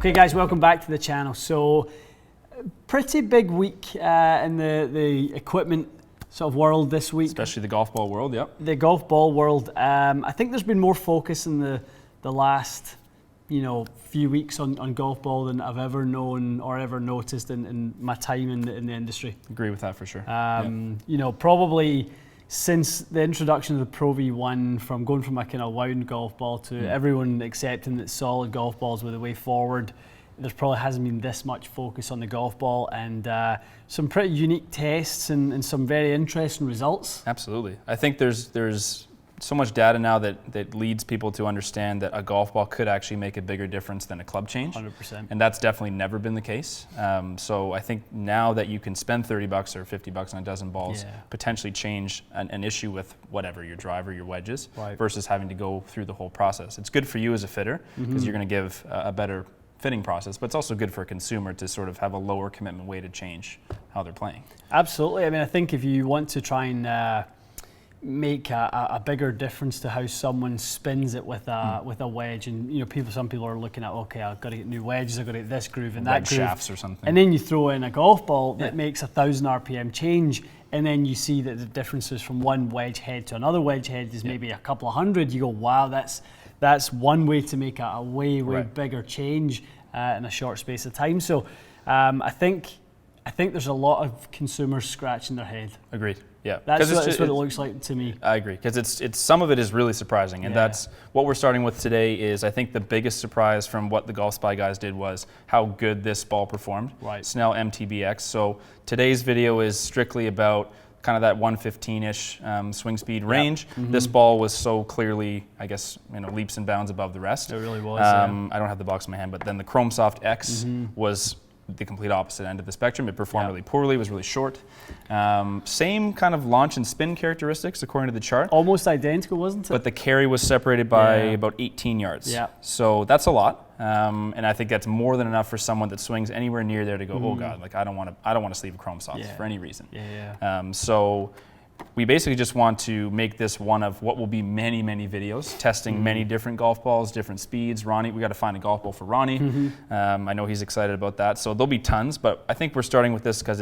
Okay guys, welcome back to the channel. So, pretty big week in the equipment sort of world this week. Especially the golf ball world, yep. The golf ball world. I think there's been more focus in the last, few weeks on golf ball than I've ever known or ever noticed in my time in the industry. Agree with that for sure. Probably since the introduction of the Pro V1, from going from a kind of wound golf ball to everyone accepting that solid golf balls were the way forward, there probably hasn't been this much focus on the golf ball, and some pretty unique tests and some very interesting results. Absolutely. I think there's so much data now that leads people to understand that a golf ball could actually make a bigger difference than a club change. 100%. And that's definitely never been the case. So I think now that you can spend $30 or $50 on a dozen balls, potentially change an issue with whatever, your driver, your wedges, versus having to go through the whole process. It's good for you as a fitter because you're going to give a better fitting process, but it's also good for a consumer to sort of have a lower commitment way to change how they're playing. Absolutely. I mean, I think if you want to try and make a bigger difference to how someone spins it with a wedge, and some people are looking at, okay, I've got to get new wedges, I've got to get this groove and that groove, shafts or something, and then you throw in a golf ball that makes 1,000 RPM change, and then you see that the differences from one wedge head to another wedge head is maybe a couple of hundred. You go, wow, that's one way to make a way bigger change in a short space of time. So I think there's a lot of consumers scratching their head. Agreed. Yeah, that's what it looks like to me. I agree, because it's some of it is really surprising, and that's what we're starting with today. Is I think the biggest surprise from what the Golf Spy guys did was how good this ball performed. Right. Snell MTB-X. So today's video is strictly about kind of that 115-ish swing speed range. This ball was so clearly, I guess, leaps and bounds above the rest. It really was. I don't have the box in my hand, but then the Chromesoft X was the complete opposite end of the spectrum. It performed really poorly, was really short. Same kind of launch and spin characteristics according to the chart. Almost identical, wasn't it? But the carry was separated by about 18 yards. Yeah. So that's a lot. And I think that's more than enough for someone that swings anywhere near there to go, oh God, like I don't want to sleeve a Chromesoft for any reason. So we basically just want to make this one of what will be many, many videos, testing many different golf balls, different speeds. Ronnie, we got to find a golf ball for Ronnie. I know he's excited about that. So there'll be tons, but I think we're starting with this because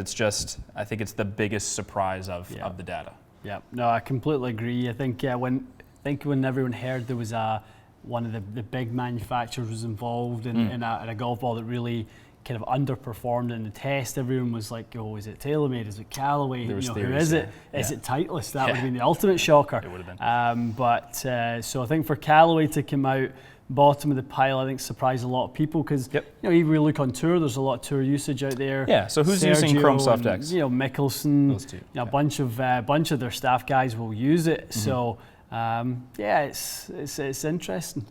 I think it's the biggest surprise of the data. Yeah, no, I completely agree. I think when everyone heard there was one of the big manufacturers was involved in a golf ball that really kind of underperformed in the test, everyone was like, oh, is it TaylorMade? Is it Callaway? Who is it? Is it Titleist? That would have been the ultimate shocker. It would have been. So I think for Callaway to come out bottom of the pile, I think surprised a lot of people because even we look on tour, there's a lot of tour usage out there. Yeah. So who's using Chromesoft X? Mickelson. Those two. A bunch of their staff guys will use it. So it's interesting.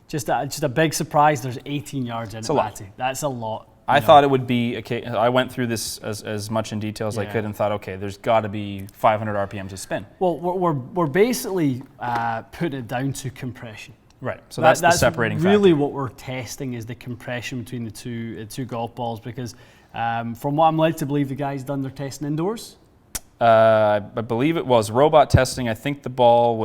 Just a big surprise. There's 18 yards in it, Matty. That's a lot. I thought it would be, I went through this as much in detail as I could and thought, okay, there's got to be 500 RPMs of spin. Well, we're basically putting it down to compression. Right, so that's the separating factor. Really what we're testing is the compression between the two golf balls because from what I'm led to believe, the guys done their testing indoors. I believe it was robot testing. I think the ball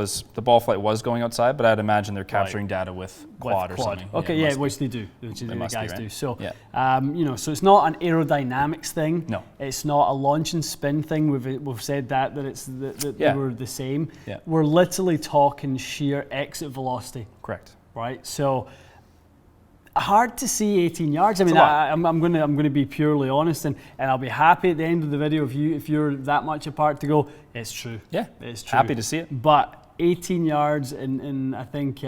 flight was going outside, but I'd imagine they're capturing data with quad or something. Okay, which they do, which the guys do. So, so it's not an aerodynamics thing. No, it's not a launch and spin thing. We've said that they were the same. Yeah. We're literally talking sheer exit velocity. Correct. Right. So hard to see 18 yards. I mean, I'm going to be purely honest, and I'll be happy at the end of the video if you're that much apart to go, it's true. Yeah, it's true. Happy to see it. But 18 yards, and I think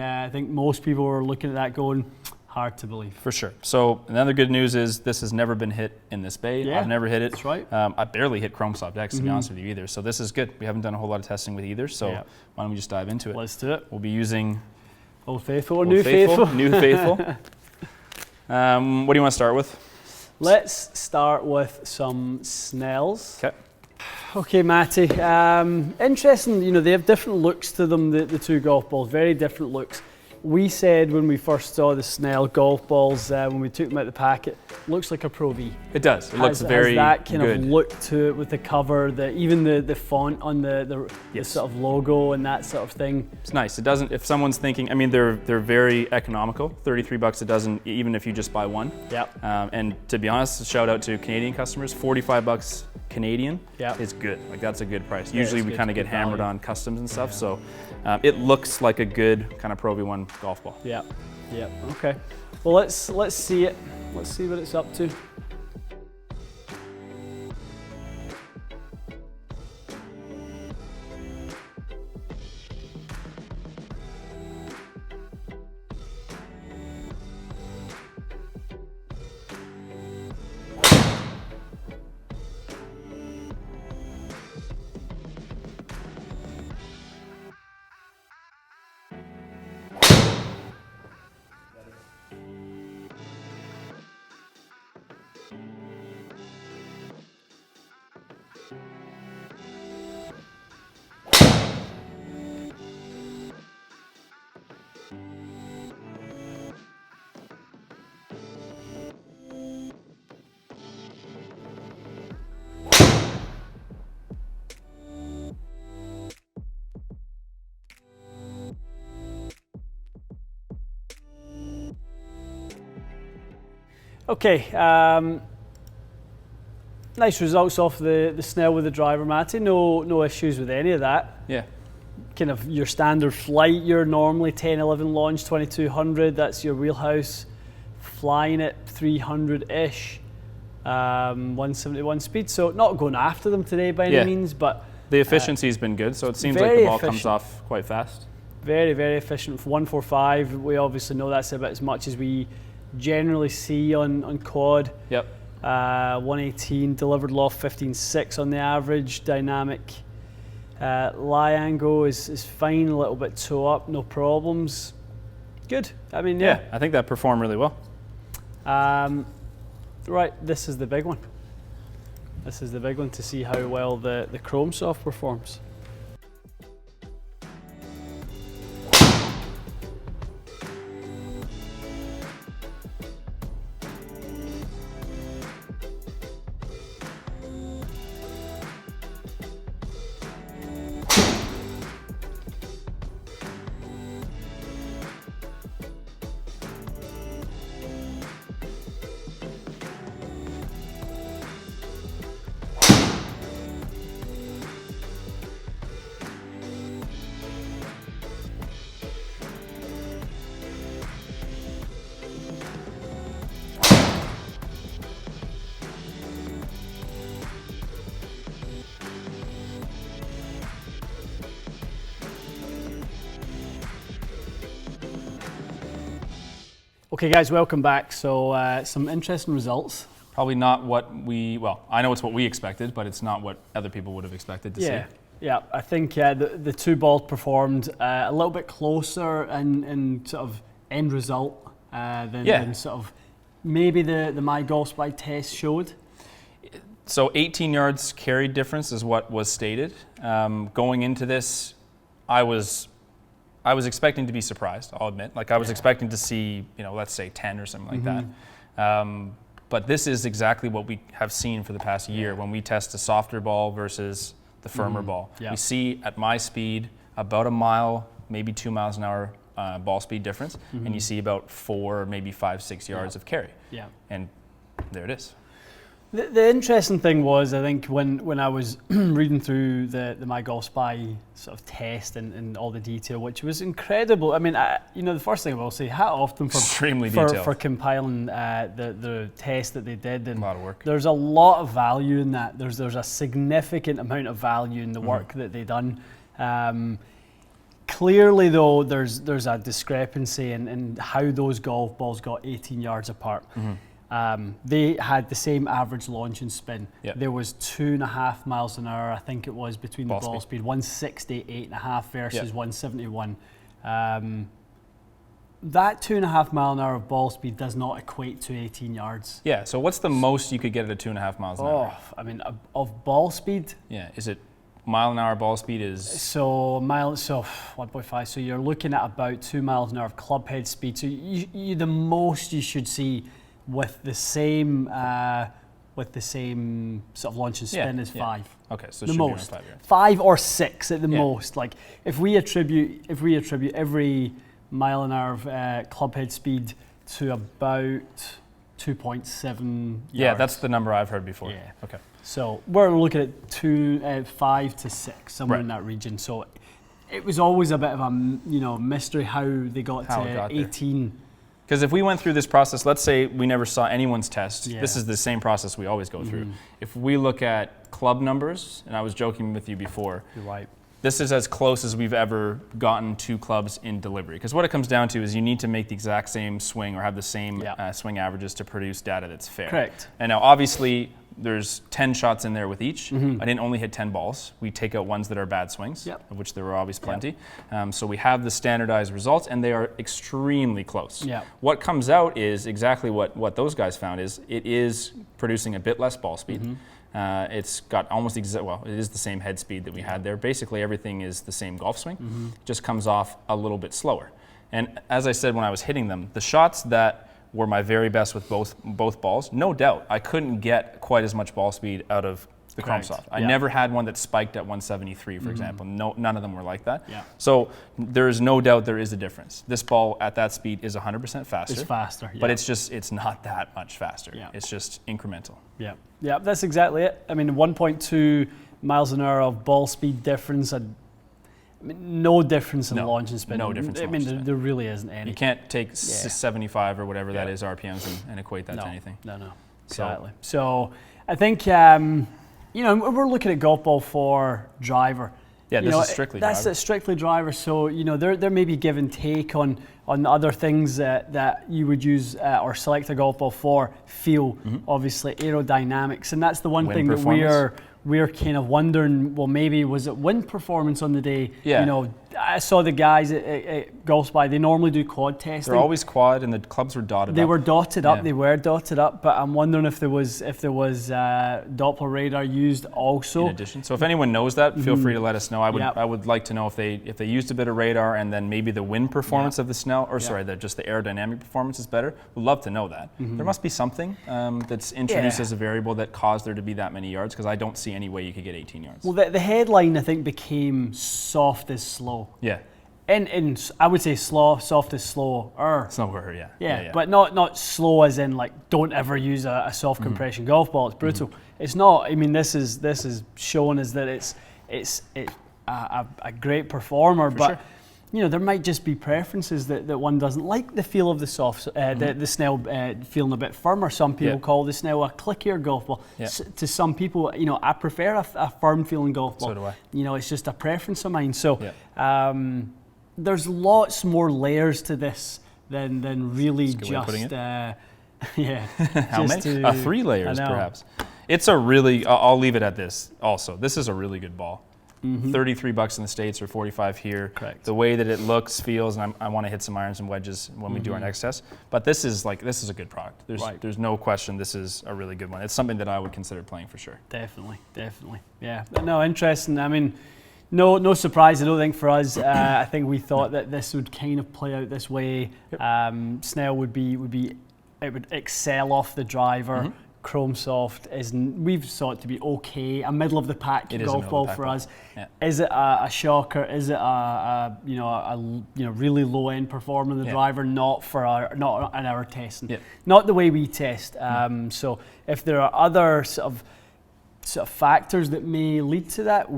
most people are looking at that going, hard to believe. For sure. So another good news is this has never been hit in this bay. Yeah, I've never hit it. That's right. I barely hit Chromesoft X, to be honest with you, either. So this is good. We haven't done a whole lot of testing with either. So why don't we just dive into it? Let's do it. We'll be using Old Faithful or New Faithful? New Faithful. What do you want to start with? Let's start with some Snells. Okay. Okay, Matty. Interesting. They have different looks to them. The two golf balls, very different looks. we said when we first saw the Snell golf balls, when we took them out the packet, looks like a Pro V. It does. It looks very good. That kind of look to it with the cover, even the font on the sort of logo and that sort of thing. It's nice. It doesn't. If someone's thinking, I mean, they're very economical. $33 a dozen, even if you just buy one. Yep. And to be honest, shout out to Canadian customers. $45 Canadian is good. Like that's a good price. Usually we kind of get hammered on customs and stuff. So it looks like a good kind of Pro V1 golf ball. Yeah. Yeah. Okay. Well, let's see it. Let's see what it's up to. Okay, nice results off the Snell with the driver, Matty. No issues with any of that. Yeah. Kind of your standard flight, you're normally 10, 11 launch, 2200, that's your wheelhouse. Flying at 300-ish, 171 speed, so not going after them today by any means, but the efficiency's been good, so it seems like the ball comes off quite fast. Very, very efficient. For 145, we obviously know that's about as much as we generally see on quad. Yep. 118 delivered loft 15.6 on the average. Dynamic lie angle is fine, a little bit toe up, no problems. Good. I mean, yeah. I think that performed really well. Right, this is the big one. This is the big one to see how well the Chromesoft performs. Okay guys, welcome back. So some interesting results. Probably not what I know it's what we expected, but it's not what other people would have expected to see. Yeah, I think the two balls performed a little bit closer in sort of end result than sort of maybe the My Golf Spy test showed. So 18 yards carry difference is what was stated. Going into this, I was expecting to be surprised, I'll admit. Like I was expecting to see, let's say 10 or something like that. But this is exactly what we have seen for the past year when we test a softer ball versus the firmer ball. We see at my speed about a mile, maybe 2 miles an hour ball speed difference, and you see about 4, maybe 5, 6 yards of carry. And there it is. The interesting thing was, I think, when I was reading through the My Golf Spy sort of test and all the detail, which was incredible. I mean, the first thing I will say, hat off them for compiling the test that they did. And a lot of work. There's a lot of value in that. There's a significant amount of value in the work that they done. Clearly, though, there's a discrepancy in how those golf balls got 18 yards apart. They had the same average launch and spin. There was 2.5 miles an hour, I think it was, between the ball speed 168.5 versus 171. That 2.5 mile an hour of ball speed does not equate to 18 yards. Yeah, so what's the most you could get at a 2.5 miles an hour? I mean, of ball speed? Yeah, is it mile-an-hour ball speed is? So 1.5. So you're looking at about 2 miles an hour of club head speed. So the most you should see with the same sort of launch and spin is 5. Okay, so the it should most be around 5, yeah. 5 or 6 at the most. Like if we attribute every mile an hour of club head speed to about 2.7 yards. Yeah, that's the number I've heard before. Yeah. Okay. So we're looking at 5 to 6, somewhere in that region. So it was always a bit of a mystery how they got to 18. Because if we went through this process, let's say we never saw anyone's test, this is the same process we always go through. If we look at club numbers, and I was joking with you before, you're right. This is as close as we've ever gotten to clubs in delivery. Because what it comes down to is you need to make the exact same swing or have the same swing averages to produce data that's fair. Correct. And now obviously there's 10 shots in there with each. I didn't only hit 10 balls. We take out ones that are bad swings, of which there were always plenty. So we have the standardized results and they are extremely close. What comes out is exactly what those guys found is it is producing a bit less ball speed. It's got almost it is the same head speed that we had there. Basically everything is the same golf swing, just comes off a little bit slower. And as I said when I was hitting them, the shots that were my very best with both balls, no doubt, I couldn't get quite as much ball speed out of the Chromesoft. I never had one that spiked at 173, for example. None of them were like that. So there is no doubt there is a difference. This ball at that speed is 100% faster. It's faster, but it's not that much faster. It's just incremental. Yeah, that's exactly it. I mean, 1.2 miles an hour of ball speed difference. No difference in launch and spin. No difference. I mean, there really isn't any. You can't take 75 or whatever that is RPMs and equate that to anything. No, exactly. So I think we're looking at golf ball for driver. Yeah, this is strictly driver. That's strictly driver. So there may be give and take on other things that you would use or select a golf ball for. Feel, obviously, aerodynamics, and that's the one thing that we're kind of wondering, well, maybe was it wind performance on the day? I saw the guys at Golf Spy, they normally do quad testing. They're always quad and the clubs were dotted up. They were dotted up, but I'm wondering if there was Doppler radar used also. In addition. So if anyone knows that, feel free to let us know. I would like to know if they used a bit of radar and then maybe the wind performance of the Snell, or just the aerodynamic performance is better. We'd love to know that. There must be something that's introduced as a variable that caused there to be that many yards, because I don't see any way you could get 18 yards. Well, the headline, I think, became soft is slow. Yeah. And I would say soft is slower. Slower, yeah. But not slow as in like don't ever use a soft compression golf ball. It's brutal. It's not. I mean, this is showing us that it's a great performer, but there might just be preferences that one doesn't like the feel of the soft, the Snell feeling a bit firmer. Some people call the Snell a clickier golf ball. To some people, I prefer a firm feeling golf ball. So do I. It's just a preference of mine. So there's lots more layers to this than really just How many? 3 layers, perhaps. It's I'll leave it at this. Also, this is a really good ball. $33 in the States or $45 here. Correct. The way that it looks, feels, and I want to hit some irons and wedges when we do our next test. But this is a good product. There's no question this is a really good one. It's something that I would consider playing for sure. Definitely. Yeah. No, interesting. I mean, no surprise, I don't think, for us. I think we thought that this would kind of play out this way. Snell would excel off the driver. Chromesoft we've sought to be okay, a middle of the pack golf ball for us. Is it a shocker? Is it a really low end performer in the driver? Not in our testing. Not the way we test. So if there are other sort of factors that may lead to that,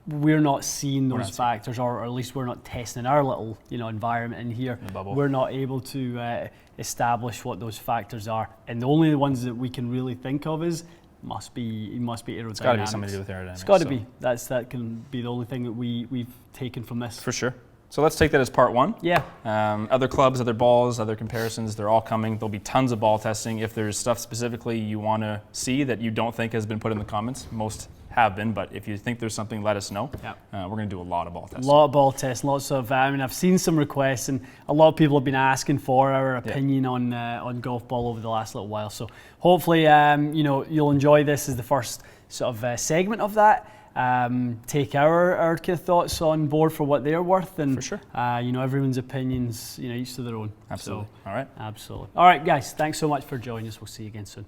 we're not seeing those factors, or at least we're not testing our little environment in here. We're not able to establish what those factors are, and the only ones that we can really think of must be aerodynamics. It's got to be something to do with aerodynamics. It's got to be. That can be the only thing that we've taken from this. For sure. So let's take that as part 1. Yeah. Other clubs, other balls, other comparisons, they're all coming. There'll be tons of ball testing. If there's stuff specifically you want to see that you don't think has been put in the comments, most have been, but if you think there's something, let us know. We're going to do a lot of ball testing. A lot of ball tests, lots of. I've seen some requests, and a lot of people have been asking for our opinion on golf ball over the last little while. So hopefully, you'll enjoy this as the first sort of segment of that. take our kind of thoughts on board for what they're worth, and for sure. Everyone's opinions, each to their own. Absolutely. So, all right. Absolutely. All right, guys. Thanks so much for joining us. We'll see you again soon.